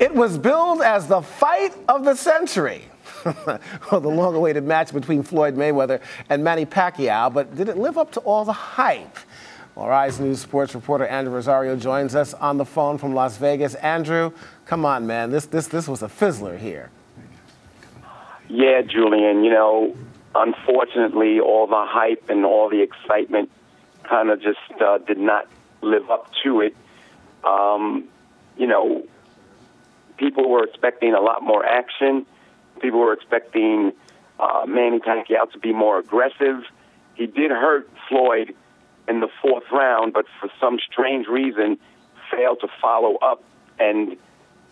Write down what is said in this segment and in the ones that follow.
It was billed as the fight of the century. Well, the long-awaited match between Floyd Mayweather and Manny Pacquiao, but did it live up to all the hype? Well, Rise News sports reporter Andrew Rosario joins us on the phone from Las Vegas. Andrew, come on, man, this was a fizzler here. Yeah, Julian, you know, unfortunately, all the hype and all the excitement kind of just did not live up to it. You know, people were expecting a lot more action. People were expecting Manny Pacquiao to be more aggressive. He did hurt Floyd in the fourth round, but for some strange reason, failed to follow up and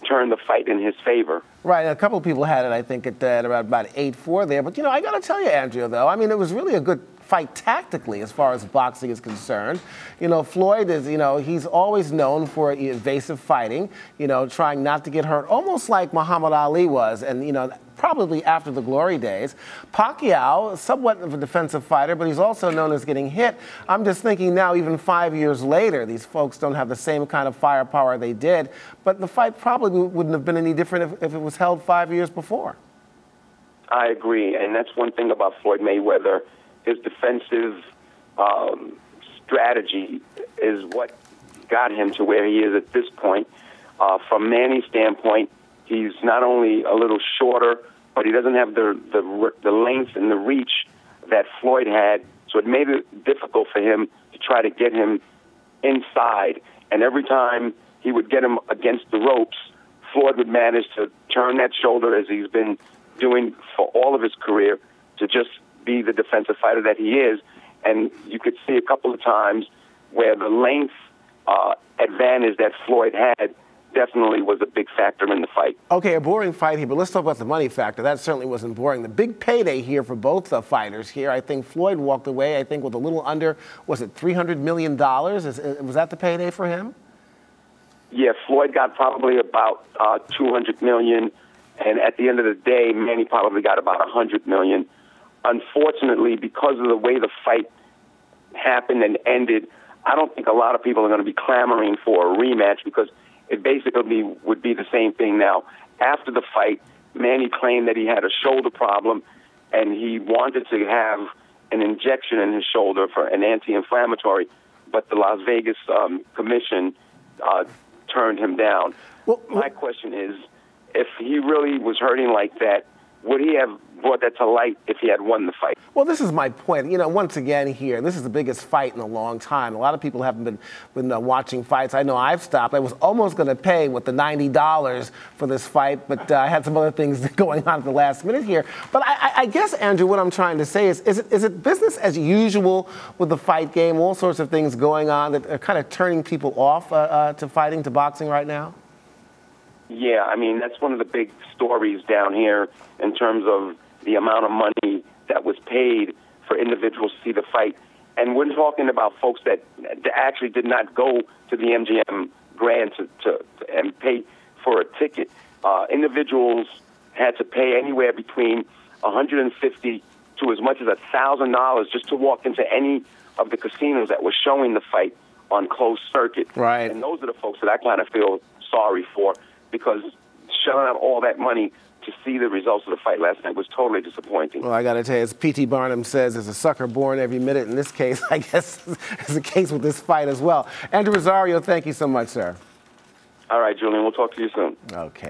turn the fight in his favor. Right, a couple of people had it, I think, at about 8-4 there. But, you know, I got to tell you, Andrea, though, I mean, it was really a good fight tactically as far as boxing is concerned. You know, Floyd is, you know, he's always known for evasive fighting, you know, trying not to get hurt, almost like Muhammad Ali was, and, you know, probably after the glory days. Pacquiao, somewhat of a defensive fighter, but he's also known as getting hit. I'm just thinking now, even 5 years later, these folks don't have the same kind of firepower they did, but the fight probably wouldn't have been any different if it was held 5 years before. I agree, and that's one thing about Floyd Mayweather. His defensive strategy is what got him to where he is at this point. From Manny's standpoint, he's not only a little shorter, but he doesn't have the length and the reach that Floyd had, so it made it difficult for him to try to get him inside. And every time he would get him against the ropes, Floyd would manage to turn that shoulder, as he's been doing for all of his career, to just be the defensive fighter that he is. And you could see a couple of times where the length advantage that Floyd had definitely was a big factor in the fight. Okay, a boring fight here, but let's talk about the money factor. That certainly wasn't boring. The big payday here for both fighters here. I think Floyd walked away, I think, with a little under, was it $300 million? Was that the payday for him? Yeah, Floyd got probably about $200 million, and at the end of the day, Manny probably got about $100 million. Unfortunately, because of the way the fight happened and ended, I don't think a lot of people are going to be clamoring for a rematch, because it basically would be the same thing now. After the fight, Manny claimed that he had a shoulder problem, and he wanted to have an injection in his shoulder for an anti-inflammatory, but the Las Vegas commission turned him down. Well, my question is, if he really was hurting like that, would he have brought that to light if he had won the fight? Well, this is my point. You know, once again here, this is the biggest fight in a long time. A lot of people haven't been watching fights. I know I've stopped. I was almost going to pay with the $90 for this fight, but I had some other things going on at the last minute here. But I guess, Andrew, what I'm trying to say is it business as usual with the fight game, all sorts of things going on that are kind of turning people off to fighting, to boxing right now? Yeah, I mean, that's one of the big stories down here in terms of the amount of money that was paid for individuals to see the fight. And we're talking about folks that actually did not go to the MGM Grand and pay for a ticket. Individuals had to pay anywhere between $150 to as much as $1,000 just to walk into any of the casinos that were showing the fight on closed circuit. Right. And those are the folks that I kind of feel sorry for, because shelling out all that money to see the results of the fight last night was totally disappointing. Well, I got to tell you, as P.T. Barnum says, there's a sucker born every minute. In this case, I guess, is the case with this fight as well. Andrew Rosario, thank you so much, sir. All right, Julian, we'll talk to you soon. Okay.